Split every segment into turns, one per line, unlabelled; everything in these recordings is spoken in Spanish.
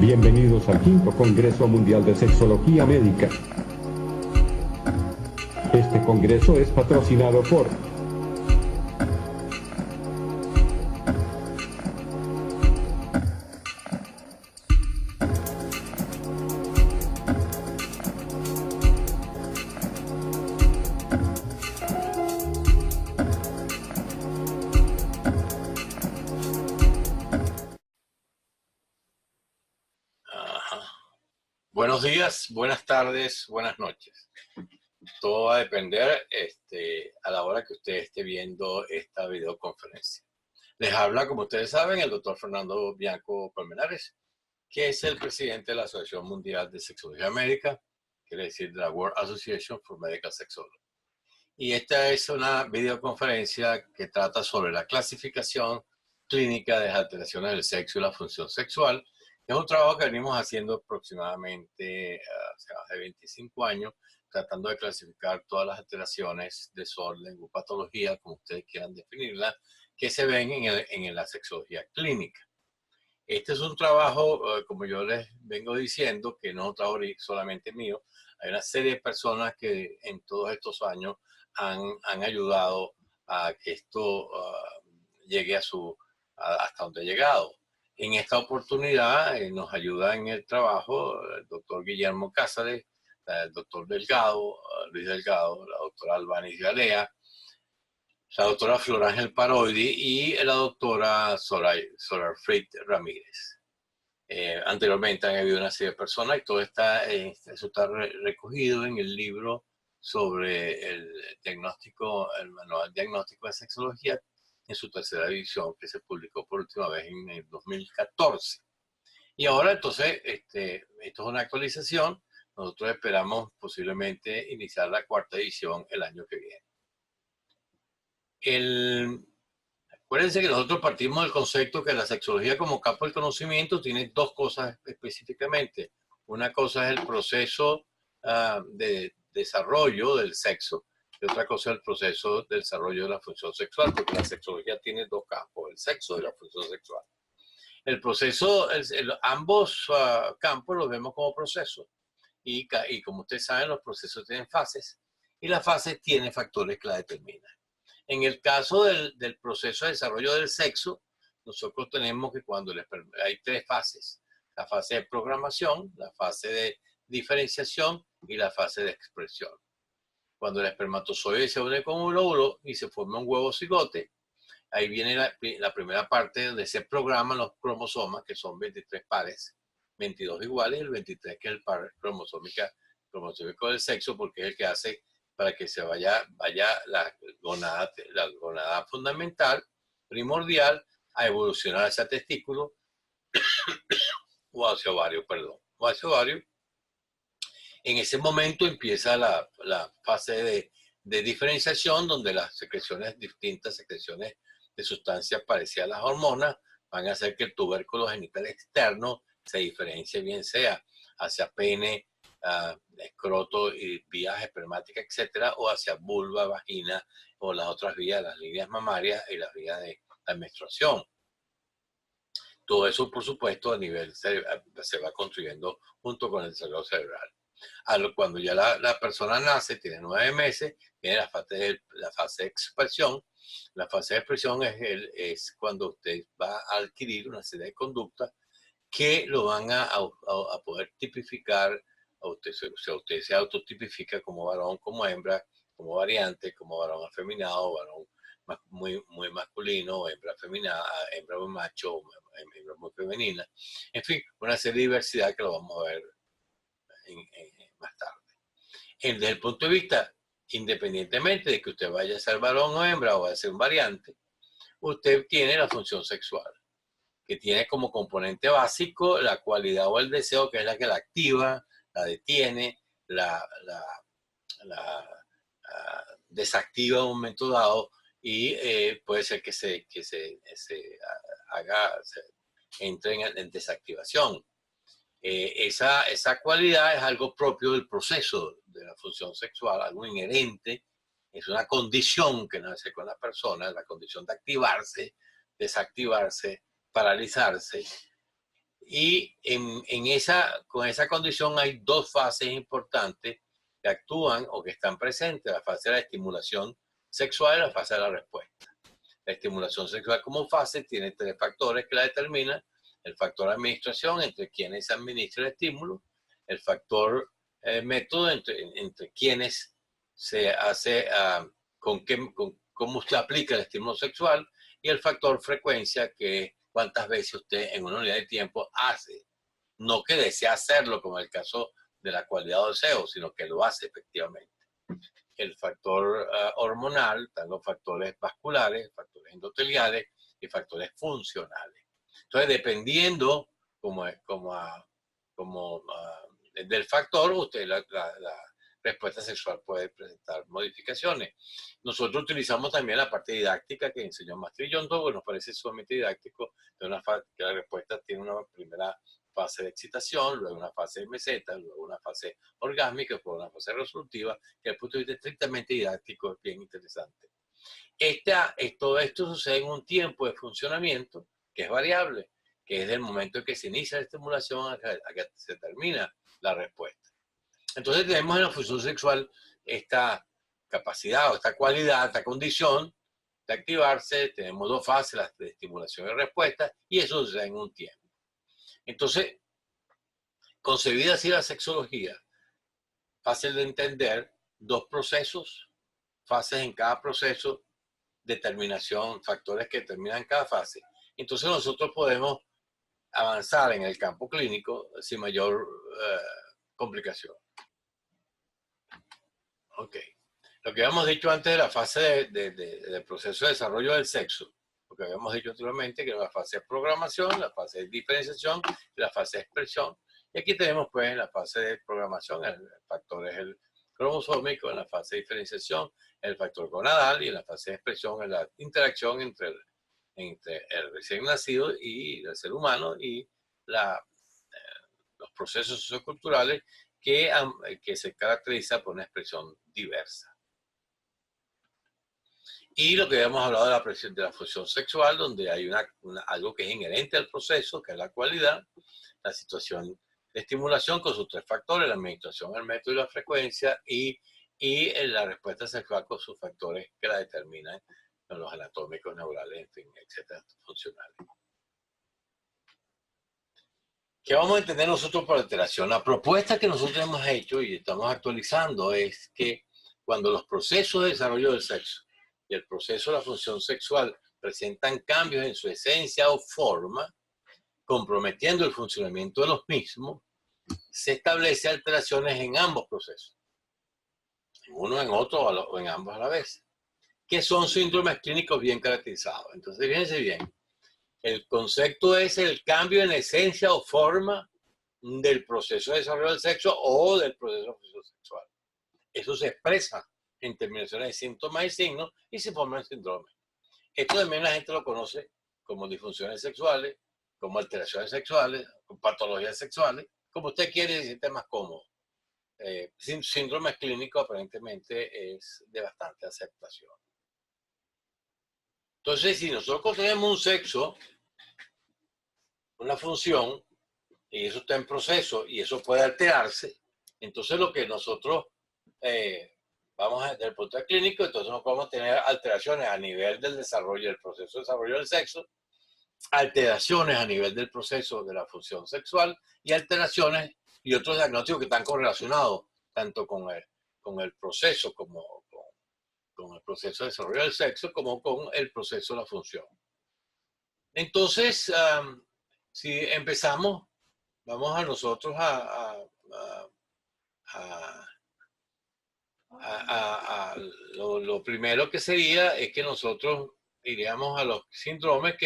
Bienvenidos al quinto Congreso Mundial de Sexología Médica. Este congreso es patrocinado por
Buenos días, buenas tardes, buenas noches. Todo va a depender a la hora que usted esté viendo esta videoconferencia. Les habla, como ustedes saben, el doctor Fernando Bianco Colmenares, que es el presidente de la Asociación Mundial de Sexología Médica, quiere decir de la World Association for Medical Sexology. Y esta es una videoconferencia que trata sobre la clasificación clínica de las alteraciones del sexo y la función sexual. Es un trabajo que venimos haciendo aproximadamente hace más de 25 años, tratando de clasificar todas las alteraciones, desorden o patología, como ustedes quieran definirla, que se ven en la sexología clínica. Este es un trabajo, como yo les vengo diciendo, que no es un trabajo solamente mío. Hay una serie de personas que en todos estos años han ayudado a que esto llegue hasta donde ha llegado. En esta oportunidad nos ayuda en el trabajo el doctor Guillermo Cázares, el doctor Delgado, Luis Delgado, la doctora Albaniz Galea, la doctora Flor Ángel Paroidi y la doctora Solar Freight Ramírez. Anteriormente han habido una serie de personas y todo eso está recogido en el libro sobre el manual diagnóstico de sexología en su tercera edición, que se publicó por última vez en el 2014. Y ahora entonces, esto es una actualización. Nosotros esperamos posiblemente iniciar la cuarta edición el año que viene. Acuérdense que nosotros partimos del concepto que la sexología como campo del conocimiento tiene dos cosas específicamente. Una cosa es el proceso de desarrollo del sexo y otra cosa es el proceso de desarrollo de la función sexual, porque la sexología tiene dos campos, el sexo y la función sexual. El proceso, ambos campos los vemos como procesos y como ustedes saben, los procesos tienen fases y las fases tienen factores que la determinan. En el caso del proceso de desarrollo del sexo, nosotros tenemos que hay tres fases. La fase de programación, la fase de diferenciación y la fase de expresión. Cuando el espermatozoide se une con un óvulo y se forma un huevo cigote, ahí viene la primera parte donde se programan los cromosomas, que son 23 pares, 22 iguales y el 23 que es el par cromosómico del sexo, porque es el que hace para que se vaya la gonada fundamental, primordial, a evolucionar hacia testículo o hacia ovario, En ese momento empieza la fase de diferenciación, donde las distintas secreciones de sustancias parecidas a las hormonas, van a hacer que el tubérculo genital externo se diferencie, bien sea hacia pene, escroto y vías espermáticas, etcétera, o hacia vulva, vagina o las otras vías, las líneas mamarias y las vías de la menstruación. Todo eso, por supuesto, a nivel se va construyendo junto con el desarrollo cerebral. Cuando ya la persona nace, tiene 9 meses, viene la fase de expresión. La fase de expresión es cuando usted va a adquirir una serie de conductas que lo van a poder tipificar. Usted se autotipifica como varón, como hembra, como variante, como varón afeminado, varón muy masculino, hembra afeminada, hembra muy macho, hembra muy femenina. En fin, una serie de diversidad que lo vamos a ver más tarde. Desde el punto de vista, independientemente de que usted vaya a ser varón o hembra o vaya a ser un variante, usted tiene la función sexual, que tiene como componente básico la cualidad o el deseo, que es la que la activa, la detiene, la desactiva en un momento dado y puede ser que entre en desactivación. Esa cualidad es algo propio del proceso de la función sexual, algo inherente, es una condición que nace con la persona, la condición de activarse, desactivarse, paralizarse, Y con esa condición hay dos fases importantes que actúan o que están presentes: la fase de la estimulación sexual y la fase de la respuesta. La estimulación sexual como fase tiene tres factores que la determinan: el factor administración, entre quienes se administra el estímulo; el factor método, entre quienes se hace, cómo usted aplica el estímulo sexual; y el factor frecuencia, que es cuántas veces usted en una unidad de tiempo hace. No que desea hacerlo, como en el caso de la cualidad o deseo, sino que lo hace efectivamente. El factor hormonal, están los factores vasculares, factores endoteliales y factores funcionales. Entonces, dependiendo del factor, usted la respuesta sexual puede presentar modificaciones. Nosotros utilizamos también la parte didáctica que enseñó Mastrillón, porque nos parece sumamente didáctico, que la respuesta tiene una primera fase de excitación, luego una fase de meseta, luego una fase orgásmica, luego una fase resolutiva, que desde el punto de vista estrictamente didáctico es bien interesante. Todo esto sucede en un tiempo de funcionamiento que es variable, que es del momento en que se inicia la estimulación a que se termina la respuesta. Entonces tenemos en la función sexual esta capacidad o esta cualidad, esta condición de activarse. Tenemos dos fases, las de estimulación y respuesta, y eso sucede en un tiempo. Entonces, concebida así la sexología, fácil de entender, dos procesos, fases en cada proceso, determinación, factores que determinan cada fase. Entonces nosotros podemos avanzar en el campo clínico sin mayor complicación. Ok. Lo que habíamos dicho antes de la fase del proceso de desarrollo del sexo, lo que habíamos dicho anteriormente, que era la fase de programación, la fase de diferenciación y la fase de expresión. Y aquí tenemos pues en la fase de programación el factor es el cromosómico, en la fase de diferenciación el factor gonadal, y en la fase de expresión es la interacción entre el recién nacido y el ser humano y los procesos socioculturales que se caracteriza por una expresión diversa. Y lo que habíamos hablado de la función sexual, donde hay algo que es inherente al proceso, que es la cualidad, la situación de estimulación con sus tres factores: la administración, el método y la frecuencia, y la respuesta sexual con sus factores que la determinan, los anatómicos, neurales, en fin, etcétera, funcionales. ¿Qué vamos a entender nosotros por alteración? La propuesta que nosotros hemos hecho y estamos actualizando es que cuando los procesos de desarrollo del sexo y el proceso de la función sexual presentan cambios en su esencia o forma, comprometiendo el funcionamiento de los mismos, se establece alteraciones en ambos procesos, en uno, en otro o en ambos a la vez, que son síndromes clínicos bien caracterizados. Entonces, fíjense bien, el concepto es el cambio en esencia o forma del proceso de desarrollo del sexo o del proceso de función sexual. Eso se expresa en terminaciones de síntomas y signos y se forman síndromes. Esto también la gente lo conoce como disfunciones sexuales, como alteraciones sexuales, como patologías sexuales, como usted quiere y se siente más cómodo. Síndromes clínicos aparentemente es de bastante aceptación. Entonces, si nosotros tenemos un sexo, una función, y eso está en proceso y eso puede alterarse, entonces lo que nosotros vamos a, desde el punto de vista clínico, entonces nos podemos tener alteraciones a nivel del desarrollo, del proceso de desarrollo del sexo, alteraciones a nivel del proceso de la función sexual y alteraciones y otros diagnósticos que están correlacionados tanto con el proceso con el proceso de desarrollo del sexo como con el proceso de la función. Entonces, si empezamos, vamos a nosotros lo primero que sería es que nosotros iríamos a los síndromes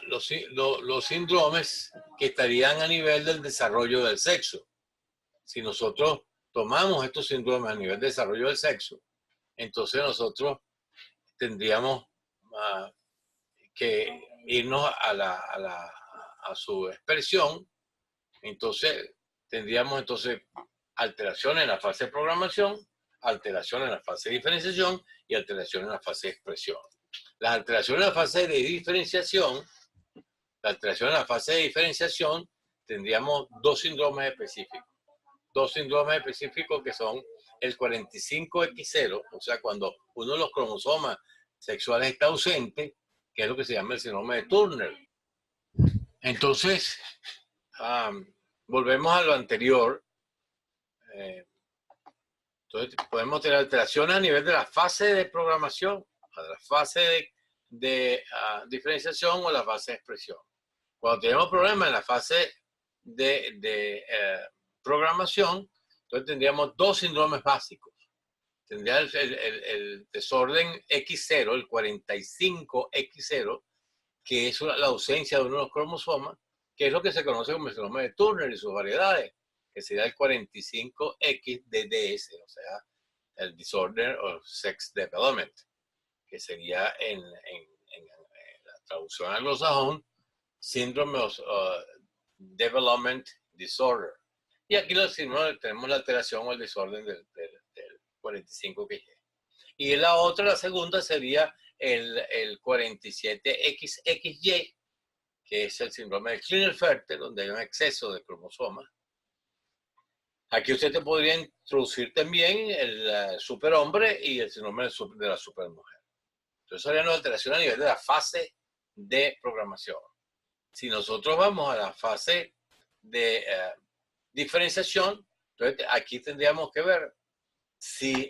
los síndromes que estarían a nivel del desarrollo del sexo. Si nosotros tomamos estos síndromes a nivel de desarrollo del sexo, entonces nosotros tendríamos que irnos a su expresión. Entonces tendríamos alteraciones en la fase de programación, alteraciones en la fase de diferenciación y alteraciones en la fase de expresión. Las alteraciones en la fase de diferenciación, tendríamos dos síndromes específicos. Dos síndromes específicos que son el 45X0, o sea, cuando uno de los cromosomas sexuales está ausente, que es lo que se llama el síndrome de Turner. Entonces, volvemos a lo anterior. Entonces, podemos tener alteraciones a nivel de la fase de programación, a la fase de diferenciación o la fase de expresión. Cuando tenemos problemas en la fase de programación, entonces tendríamos dos síndromes básicos. Tendría el desorden X0, el 45X0, que es la ausencia de uno de los cromosomas, que es lo que se conoce como el síndrome de Turner y sus variedades, que sería el 45XDDS, o sea, el Disorder of Sex Development, que sería en la traducción anglosajón, Syndrome of Development Disorder. Y aquí tenemos la alteración o el desorden del 45XY. Y la segunda sería el 47XXY, que es el síndrome de Klinefelter, donde hay un exceso de cromosomas. Aquí usted te podría introducir también el superhombre y el síndrome de la supermujer. Entonces, sería una alteración a nivel de la fase de programación. Si nosotros vamos a la fase de diferenciación, entonces aquí tendríamos que ver si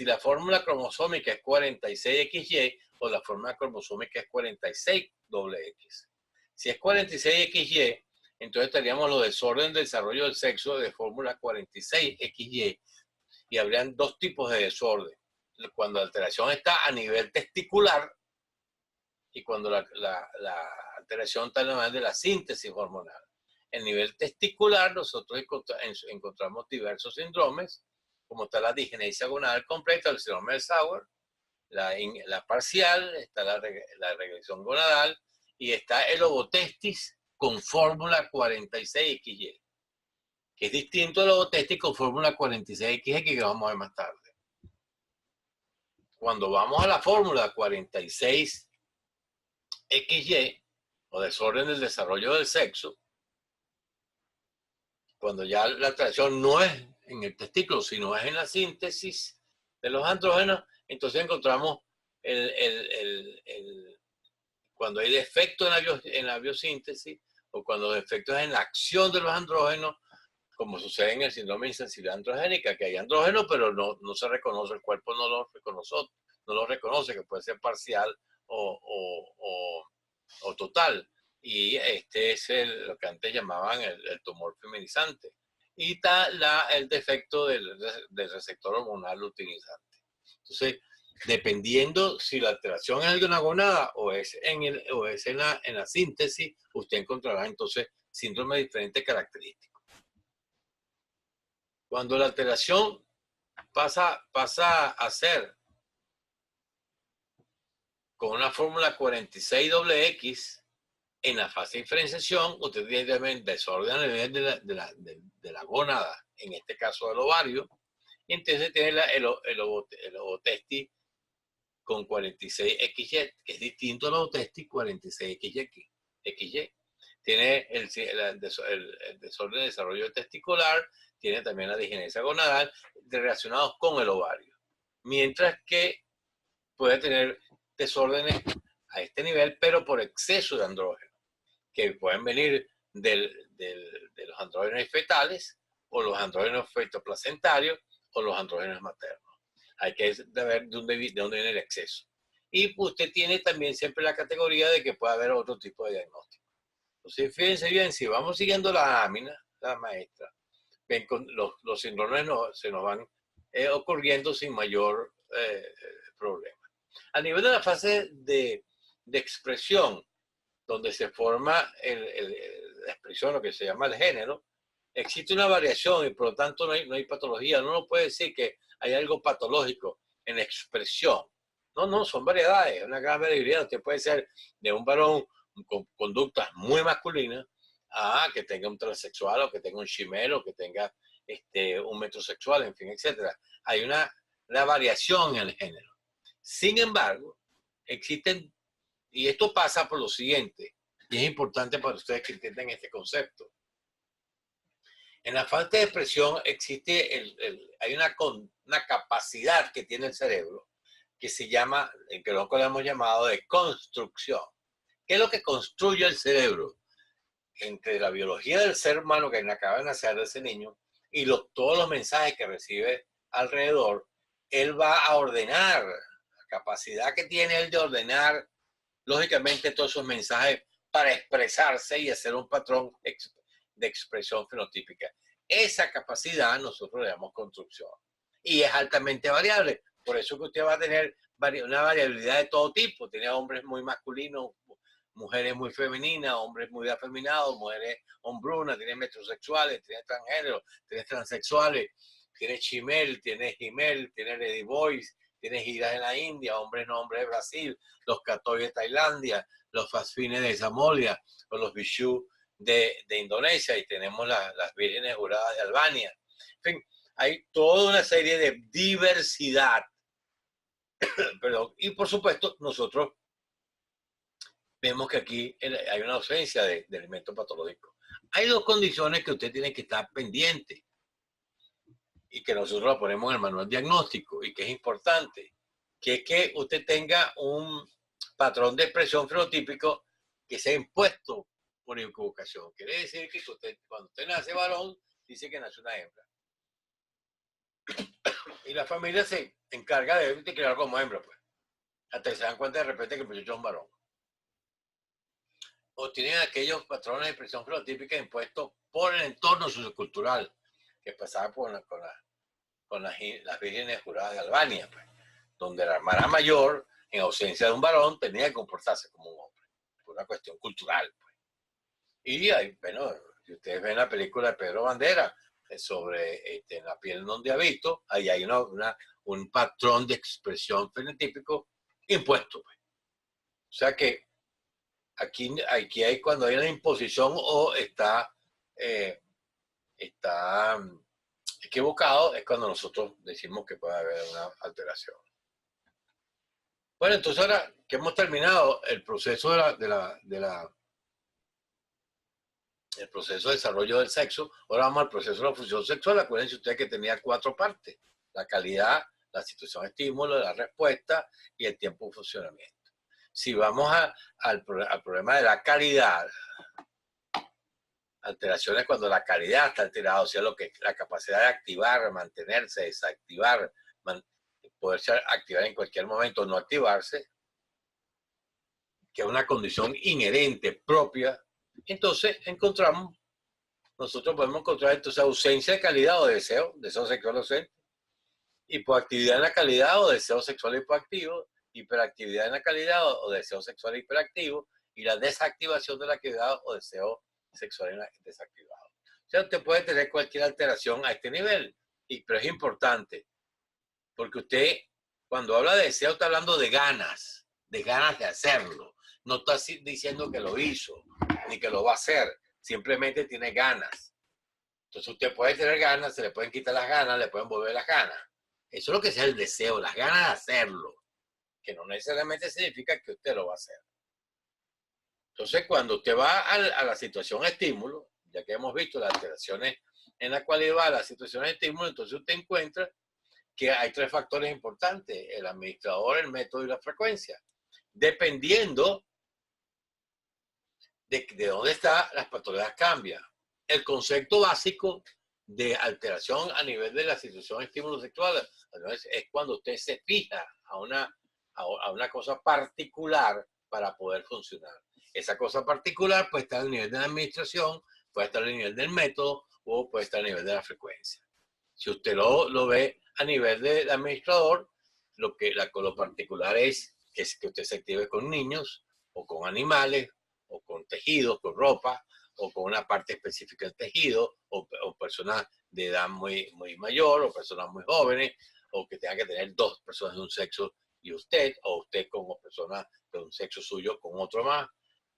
la fórmula cromosómica es 46XY o la fórmula cromosómica es 46XX. Si es 46XY, entonces tendríamos los desórdenes del desarrollo del sexo de fórmula 46XY y habrían dos tipos de desorden. Cuando la alteración está a nivel testicular y cuando la alteración está a nivel de la síntesis hormonal. En nivel testicular nosotros encontramos diversos síndromes, como está la digenesia gonadal completa, el síndrome de Sauer, la parcial, está la regresión gonadal y está el ovotestis con fórmula 46XY, que es distinto al ovotestis con fórmula 46XY que vamos a ver más tarde. Cuando vamos a la fórmula 46XY, o desorden del desarrollo del sexo, cuando ya la alteración no es en el testículo, sino es en la síntesis de los andrógenos, entonces encontramos cuando hay defectos en la biosíntesis o cuando los defectos en la acción de los andrógenos, como sucede en el síndrome de insensibilidad androgénica, que hay andrógenos, pero no se reconoce, el cuerpo no lo reconoce, que puede ser parcial o total. Y este es lo que antes llamaban el tumor feminizante. Y está el defecto del receptor hormonal luteinizante. Entonces, dependiendo si la alteración es en una gonada o es en la síntesis, usted encontrará entonces síndromes de diferentes características. Cuando la alteración pasa a ser con una fórmula 46XX, en la fase de diferenciación, usted tiene también desorden a nivel de la gónada, en este caso del ovario, y entonces tiene el ovotestis con 46XY, que es distinto al ovotestis 46XY. Tiene el desorden de desarrollo testicular, tiene también la digenesia gonadal, relacionados con el ovario. Mientras que puede tener desórdenes a este nivel, pero por exceso de andrógenos, que pueden venir de los andrógenos fetales, o los andrógenos fetoplacentarios, o los andrógenos maternos. Hay que ver de dónde viene el exceso. Y usted tiene también siempre la categoría de que puede haber otro tipo de diagnóstico. Entonces, fíjense bien, si vamos siguiendo la lámina, la maestra, ven, los síndromes se nos van ocurriendo sin mayor problema. A nivel de la fase de expresión, donde se forma la expresión, lo que se llama el género, existe una variación y por lo tanto no hay patología. Uno no puede decir que hay algo patológico en la expresión. No, son variedades, una gran variedad. Usted puede ser de un varón con conductas muy masculinas a que tenga un transexual o que tenga un shimel o que tenga un metrosexual, en fin, etc. Hay una variación en el género. Sin embargo, existen, y esto pasa por lo siguiente, y es importante para ustedes que entiendan este concepto. En la falta de expresión existe, hay una capacidad que tiene el cerebro que se llama, que nosotros le hemos llamado de construcción. ¿Qué es lo que construye el cerebro? Entre la biología del ser humano que acaba de nacer de ese niño y todos los mensajes que recibe alrededor, él va a ordenar, la capacidad que tiene él de ordenar, lógicamente, todos esos mensajes para expresarse y hacer un patrón de expresión fenotípica. Esa capacidad nosotros le damos construcción y es altamente variable. Por eso que usted va a tener una variabilidad de todo tipo. Tiene hombres muy masculinos, mujeres muy femeninas, hombres muy afeminados, mujeres hombrunas, tiene metrosexuales, tiene transgéneros, tiene transexuales, tiene chimel, tiene gimel, tiene ladyboys, tiene giras en la India, hombres no hombres de Brasil, los catoy de Tailandia, los fasfines de Zamolia, o los Vishu de Indonesia, y tenemos las vírgenes juradas de Albania. En fin, hay toda una serie de diversidad. Perdón. Y por supuesto, nosotros vemos que aquí hay una ausencia de elementos patológicos. Hay dos condiciones que usted tiene que estar pendiente y que nosotros la ponemos en el manual diagnóstico y que es importante, que es que usted tenga un patrón de expresión fenotípico que sea impuesto por equivocación. Quiere decir que cuando usted nace varón, dice que nace una hembra. Y la familia se encarga de criar como hembra, pues. Hasta que se dan cuenta de repente que el muchacho es un varón. O tienen aquellos patrones de expresión fenotípica impuestos por el entorno sociocultural que pasaba con las vírgenes juradas de Albania, pues, donde la hermana mayor, en ausencia de un varón, tenía que comportarse como un hombre, por una cuestión cultural, pues. Y ahí, bueno, si ustedes ven la película de Pedro Bandera sobre La piel donde habito, ahí hay un patrón de expresión fenotípico impuesto, pues. O sea que aquí hay cuando hay una imposición o está equivocado, es cuando nosotros decimos que puede haber una alteración. Bueno, entonces ahora que hemos terminado el proceso el proceso de desarrollo del sexo, ahora vamos al proceso de la función sexual. Acuérdense ustedes que tenía 4 partes: la calidad, la situación de estímulo, la respuesta y el tiempo de funcionamiento. Si vamos al problema de la calidad, alteraciones cuando la calidad está alterada, o sea, la capacidad de activar, mantenerse, desactivar, poderse activar en cualquier momento, no activarse, que es una condición inherente, propia. Entonces nosotros podemos encontrar entonces ausencia de calidad o deseo sexual ausente, hipoactividad en la calidad o deseo sexual hipoactivo, hiperactividad en la calidad o deseo sexual hiperactivo, y la desactivación de la actividad o deseo sexual desactivado. O sea, usted puede tener cualquier alteración a este nivel, pero es importante, porque usted, cuando habla de deseo, está hablando de ganas de hacerlo. No está diciendo que lo hizo, ni que lo va a hacer, simplemente tiene ganas. Entonces usted puede tener ganas, se le pueden quitar las ganas, le pueden volver las ganas. Eso es lo que es el deseo, las ganas de hacerlo, que no necesariamente significa que usted lo va a hacer. Entonces, cuando usted va a la situación estímulo, ya que hemos visto las alteraciones en la cualidad va a la situación de estímulo, entonces usted encuentra que hay 3 factores importantes: el administrador, el método y la frecuencia. Dependiendo de dónde está, las patologías cambian. El concepto básico de alteración a nivel de la situación de estímulo sexual es cuando usted se fija a una cosa particular para poder funcionar. Esa cosa particular puede estar al nivel de la administración, puede estar al nivel del método o puede estar a nivel de la frecuencia. Si usted lo ve a nivel del administrador, lo particular es que usted se active con niños o con animales o con tejidos, con ropa o con una parte específica del tejido o personas de edad muy mayor o personas muy jóvenes, o que tenga que tener 2 personas de un sexo y usted, o usted como persona de un sexo suyo con otro más,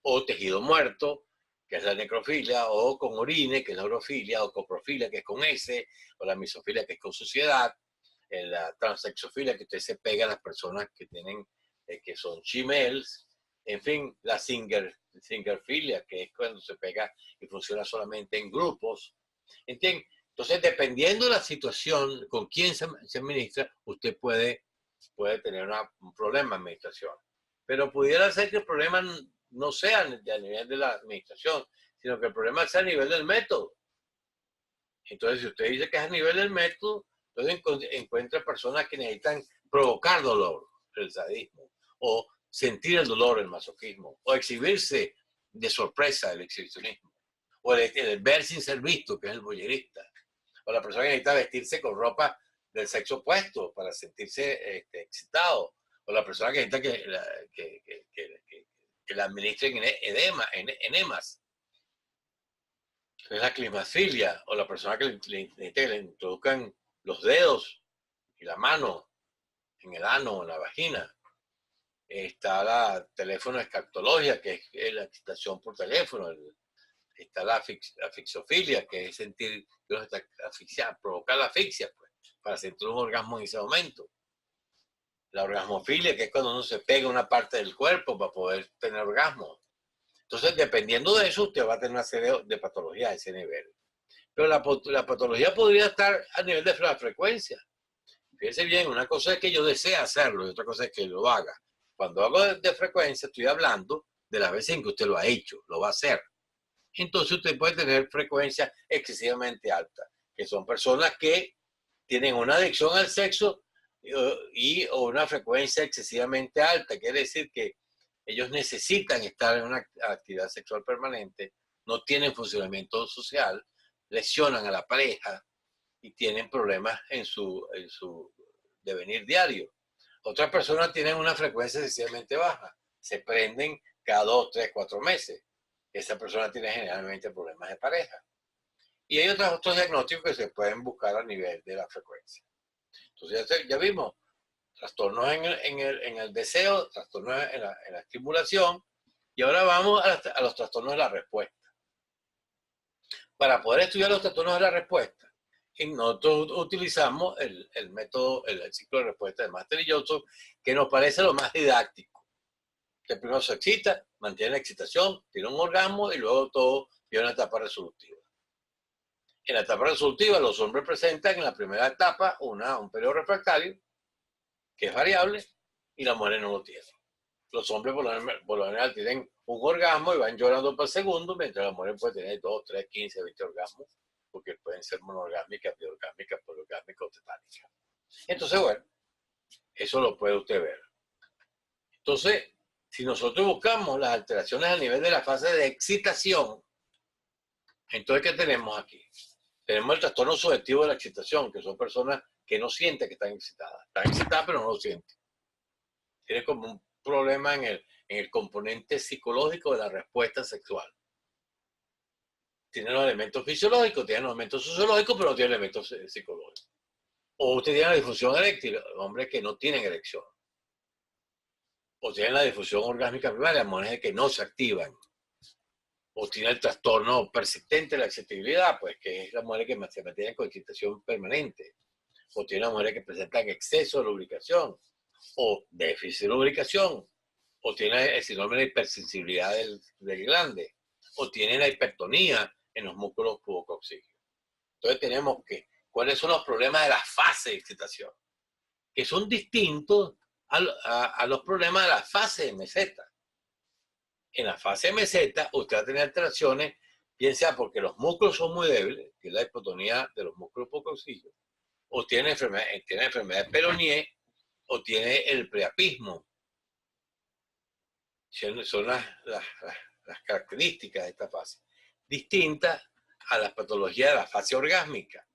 o tejido muerto, que es la necrofilia, o con orine, que es la urofilia, o coprofilia, que es con S, o la misofilia, que es con suciedad, la transexofilia, que usted se pega a las personas que tienen que son shemales, en fin, la singerfilia, que es cuando se pega y funciona solamente en grupos. ¿Entienden? Entonces, dependiendo de la situación, con quién se administra, usted puede tener un problema de administración. Pero pudiera ser que el problema no sea a nivel de la administración, sino que el problema sea a nivel del método. Entonces, si usted dice que es a nivel del método, entonces encuentra personas que necesitan provocar dolor, el sadismo, o sentir el dolor, el masoquismo, o exhibirse de sorpresa, el exhibicionismo, o el ver sin ser visto, que es el voyerista, o la persona que necesita vestirse con ropa del sexo opuesto para sentirse excitado, o la persona que necesita que la administren enemas, que es la climafilia, o la persona que le introduzcan los dedos y la mano en el ano o en la vagina. Está la teléfono escatología, que es la excitación por teléfono. Está la asfixofilia, que es sentir que uno está asfixiado, provocar la asfixia, pues, para sentir un orgasmo en ese momento. La orgasmofilia, que es cuando uno se pega una parte del cuerpo para poder tener orgasmo. Entonces, dependiendo de eso, usted va a tener una serie de patologías a ese nivel. Pero la patología podría estar a nivel de la frecuencia. Fíjense bien, una cosa es que yo desee hacerlo y otra cosa es que lo haga. Cuando hablo de frecuencia, estoy hablando de las veces en que usted lo ha hecho, lo va a hacer. Entonces usted puede tener frecuencia excesivamente alta, que son personas que tienen una adicción al sexo o una frecuencia excesivamente alta. Quiere decir que ellos necesitan estar en una actividad sexual permanente, no tienen funcionamiento social, lesionan a la pareja y tienen problemas en su devenir diario. Otras personas tienen una frecuencia excesivamente baja, se prenden cada 2, 3, 4 meses. Esa persona tiene generalmente problemas de pareja. Y hay otros diagnósticos que se pueden buscar a nivel de la frecuencia. Entonces ya vimos trastornos en el deseo, trastornos en la estimulación, y ahora vamos a los trastornos de la respuesta. Para poder estudiar los trastornos de la respuesta, nosotros utilizamos el método, el ciclo de respuesta de Master y Johnson, que nos parece lo más didáctico. Que primero se excita, mantiene la excitación, tiene un orgasmo y luego todo viene a una etapa resolutiva. En la etapa resolutiva, los hombres presentan en la primera etapa un periodo refractario, que es variable, y las mujeres no lo tienen. Los hombres por lo general tienen un orgasmo y van llorando para el segundo, mientras las mujeres pueden tener 2, 3, 15, 20 orgasmos, porque pueden ser monorgásmicas, biorgásmicas, poliorgásmicas o tetánicas. Entonces, bueno, eso lo puede usted ver. Entonces, si nosotros buscamos las alteraciones a nivel de la fase de excitación, entonces, ¿qué tenemos aquí? Tenemos el trastorno subjetivo de la excitación, que son personas que no sienten que están excitadas. Están excitadas, pero no lo sienten. Tienen como un problema en el componente psicológico de la respuesta sexual. Tienen los elementos fisiológicos, tienen los elementos sociológicos, pero no tienen elementos psicológicos. O usted tiene la disfunción eréctil, hombres que no tienen erección. O tienen la disfunción orgásmica primaria, mujeres que no se activan. O tiene el trastorno persistente de la excitabilidad, pues que es la mujer que se mantiene con excitación permanente. O tiene una mujer que presenta exceso de lubricación, o déficit de lubricación, o tiene el síndrome de hipersensibilidad del glande, o tiene la hipertonía en los músculos pubococcígeos. Entonces tenemos que, ¿cuáles son los problemas de la fase de excitación? Que son distintos a los problemas de la fase de meseta. En la fase de meseta, usted va a tener alteraciones, bien sea porque los músculos son muy débiles, que es la hipotonía de los músculos pubococcígeos, o tiene enfermedad de Peyronie, o tiene el priapismo. Son las características de esta fase. Distintas a las patologías de la fase orgásmica.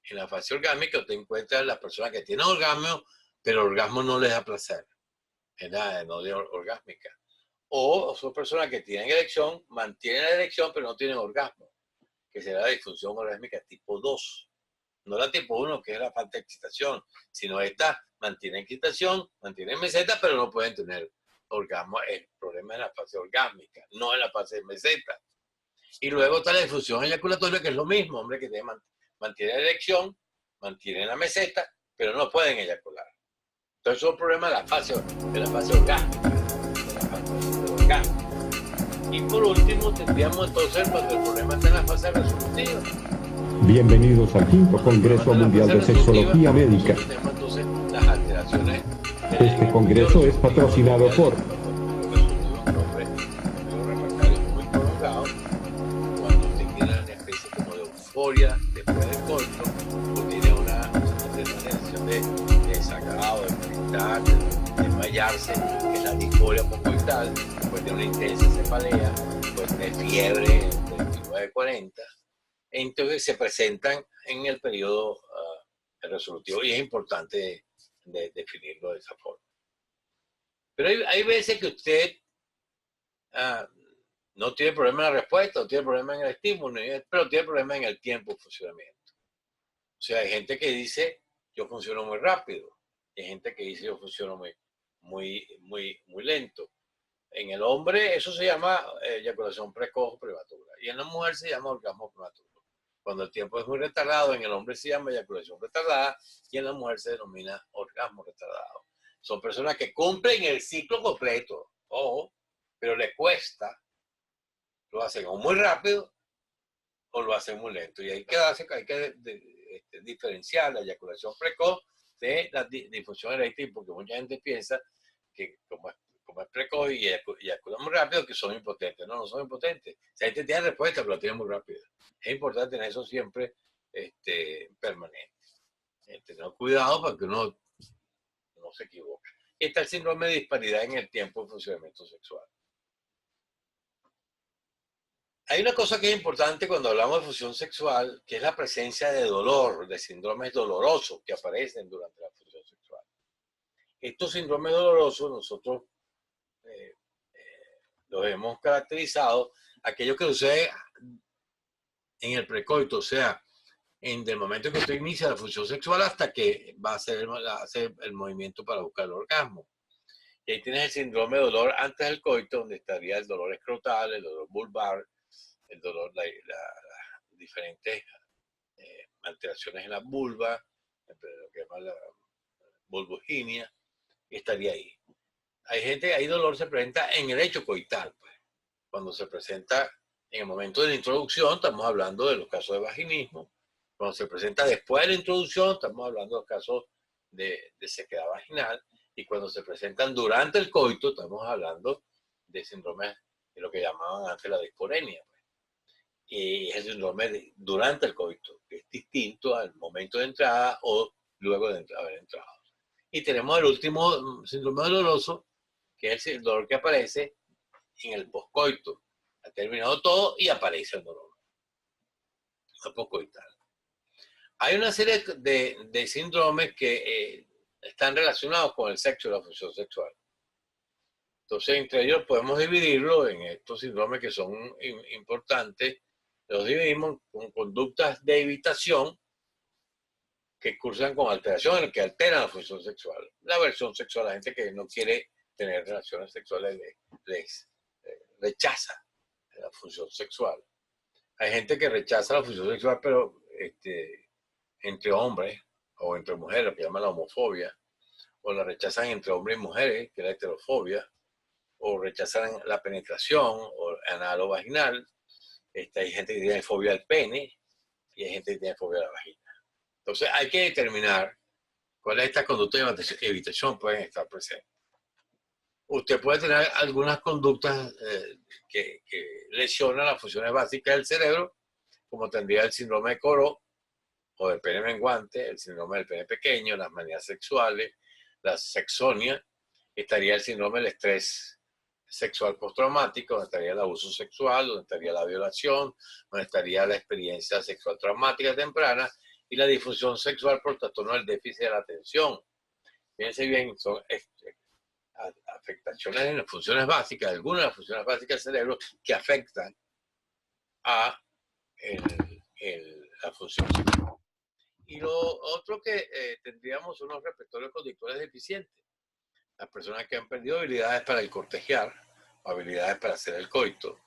En la fase orgásmica usted encuentra a las personas que tienen orgasmo, pero el orgasmo no les da placer. Es la no orgásmica. O son personas que tienen erección, mantienen la erección, pero no tienen orgasmo, que será la disfunción orgásmica tipo 2. No la tipo 1, que es la falta de excitación, sino esta mantiene excitación, mantiene meseta, pero no pueden tener orgasmo. El problema es en la fase orgásmica, no en la fase de meseta. Y luego está la disfunción eyaculatoria, que es lo mismo, hombre, que mantiene la erección, mantiene la meseta, pero no pueden eyacular. Entonces, son problemas de la fase orgásmica. Y por último, tendríamos entonces cuando el problema está en la fase resolutiva.
Bienvenidos al quinto Congreso Mundial de Sexología Médica.
Tenemos entonces las alteraciones.
Este congreso es patrocinado por
muy prolongado, cuando usted tiene una especie como de euforia después del coito, o tiene una sensación de desagrado, de fritar, de desmayarse, que es la disforia postcoital, después de una intensa cefalea, después de fiebre entre 29 y 40. Entonces se presentan en el periodo resolutivo y es importante definirlo de esa forma. Pero hay veces que usted no tiene problema en la respuesta, no tiene problema en el estímulo, pero tiene problema en el tiempo de funcionamiento. O sea, hay gente que dice, yo funciono muy rápido. Hay gente que dice, yo funciono muy lento. En el hombre eso se llama eyaculación precoz o prematura. Y en la mujer se llama orgasmo prematuro. Cuando el tiempo es muy retardado, en el hombre se llama eyaculación retardada y en la mujer se denomina orgasmo retardado. Son personas que cumplen el ciclo completo, pero les cuesta. Lo hacen o muy rápido o lo hacen muy lento. Y hay que diferenciar la eyaculación precoz de la difusión eréctil, porque mucha gente piensa que como es precoz y eyacula muy rápido, que son impotentes. No son impotentes. O sea, la gente tiene respuesta, pero la tiene muy rápido. Es importante tener eso siempre permanente. Tener cuidado para que uno no se equivoque. Está el síndrome de disparidad en el tiempo de funcionamiento sexual. Hay una cosa que es importante cuando hablamos de función sexual, que es la presencia de dolor, de síndromes dolorosos que aparecen durante la función sexual. Estos síndromes dolorosos nosotros los hemos caracterizado, aquellos que suceden en el precoito, o sea, en el momento que usted inicia la función sexual hasta que va a hacer el movimiento para buscar el orgasmo. Y ahí tienes el síndrome de dolor antes del coito, donde estaría el dolor escrotal, el dolor vulvar, el dolor, las diferentes alteraciones en la vulva, lo que llama la vulvoginia, y estaría ahí. Hay dolor se presenta en el hecho coital, pues. Cuando se presenta en el momento de la introducción, estamos hablando de los casos de vaginismo. Cuando se presenta después de la introducción, estamos hablando de los casos de sequedad vaginal. Y cuando se presentan durante el coito, estamos hablando de síndromes de lo que llamaban antes la disporenia. Pues. Y es el síndrome durante el coito, que es distinto al momento de entrada o luego de haber entrado. Y tenemos el último síndrome doloroso, que es el dolor que aparece en el poscoito. Ha terminado todo y aparece el dolor. El poscoital. Hay una serie de síndromes que están relacionados con el sexo y la función sexual. Entonces, entre ellos podemos dividirlo en estos síndromes que son importantes. Los dividimos con conductas de evitación que cursan con alteraciones, que alteran la función sexual. La aversión sexual, la gente que no quiere tener relaciones sexuales les rechaza la función sexual. Hay gente que rechaza la función sexual, pero entre hombres o entre mujeres, lo que llaman la homofobia, o la rechazan entre hombres y mujeres, que es la heterofobia, o rechazan la penetración o anal o vaginal. Hay gente que tiene fobia al pene y hay gente que tiene fobia a la vagina. Entonces hay que determinar cuáles de estas conductas de evitación pueden estar presentes. Usted puede tener algunas conductas que lesionan las funciones básicas del cerebro, como tendría el síndrome de Corot o del pene menguante, el síndrome del pene pequeño, las manías sexuales, la sexonia. Estaría el síndrome del estrés sexual postraumático, donde estaría el abuso sexual, donde estaría la violación, donde estaría la experiencia sexual traumática temprana y la disfunción sexual por trastorno del déficit de la atención. Fíjense bien, son afectaciones en las funciones básicas, algunas de las funciones básicas del cerebro que afectan a la función sexual. Y lo otro que tendríamos son los repertorios conductuales deficientes. Las personas que han perdido habilidades para el cortejar, o habilidades para hacer el coito,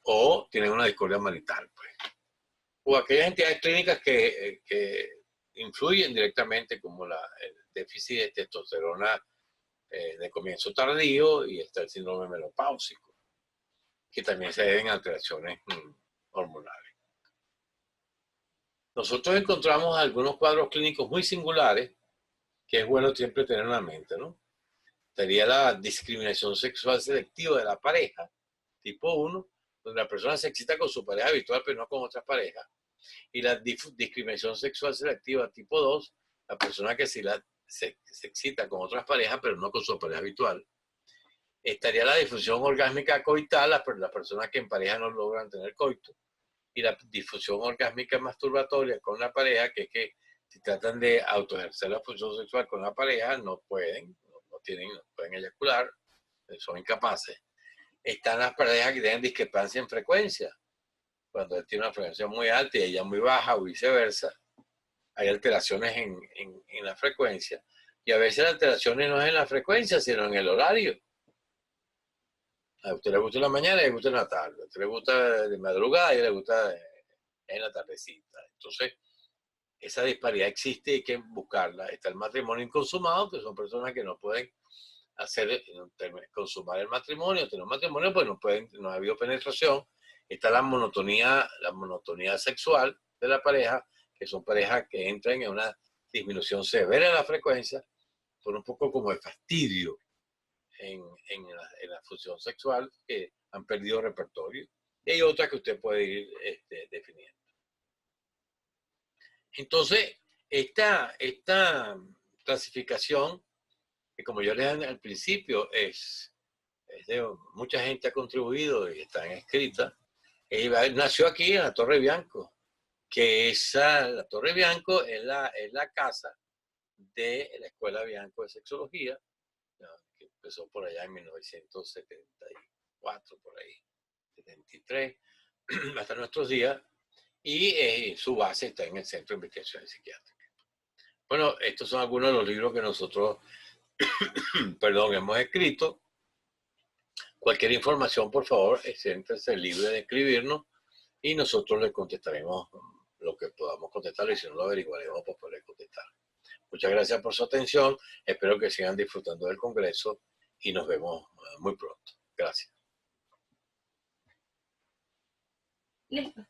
o tienen una discordia marital, pues. O aquellas entidades clínicas que influyen directamente, como el déficit de testosterona de comienzo tardío, y está el síndrome menopáusico, que también se deben a alteraciones hormonales. Nosotros encontramos algunos cuadros clínicos muy singulares que es bueno siempre tener en la mente, ¿no? Sería la discriminación sexual selectiva de la pareja, tipo 1, donde la persona se excita con su pareja habitual, pero no con otras parejas. Y la discriminación sexual selectiva tipo 2, la persona que se excita con otras parejas, pero no con su pareja habitual. Estaría la disfunción orgásmica coital, las personas que en pareja no logran tener coito. Y la disfunción orgásmica masturbatoria con la pareja, que es que si tratan de autoejercer la función sexual con la pareja, no pueden, no pueden eyacular, son incapaces. Están las parejas que tienen discrepancia en frecuencia. Cuando él tiene una frecuencia muy alta y ella muy baja o viceversa, hay alteraciones en la frecuencia. Y a veces las alteraciones no es en la frecuencia, sino en el horario. A usted le gusta en la mañana y le gusta en la tarde. A usted le gusta de madrugada y le gusta en la tardecita. Entonces, esa disparidad existe y hay que buscarla. Está el matrimonio inconsumado, que son personas que no pueden consumar el matrimonio, tener un matrimonio, pues no ha habido penetración. Está la monotonía sexual de la pareja, que son parejas que entran en una disminución severa de la frecuencia, por un poco como el fastidio en la función sexual, que han perdido repertorio. Y hay otras que usted puede ir definiendo. Entonces, esta clasificación, que como yo les dije al principio, es de mucha gente ha contribuido y están escritas. Nació aquí en la Torre Bianco, que la Torre Bianco es la casa de la Escuela Bianco de Sexología, que empezó por allá en 1974, por ahí, 73, hasta nuestros días, y su base está en el Centro de Investigaciones Psiquiátricas. Bueno, estos son algunos de los libros que nosotros hemos escrito. Cualquier información, por favor, siéntese libre de escribirnos y nosotros les contestaremos lo que podamos contestar, y si no lo averiguaremos para poder contestar. Muchas gracias por su atención. Espero que sigan disfrutando del Congreso y nos vemos muy pronto. Gracias.
Listo.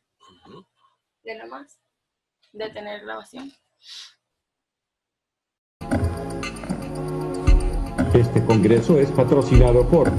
De nada más. Detener grabación.
Este congreso es patrocinado por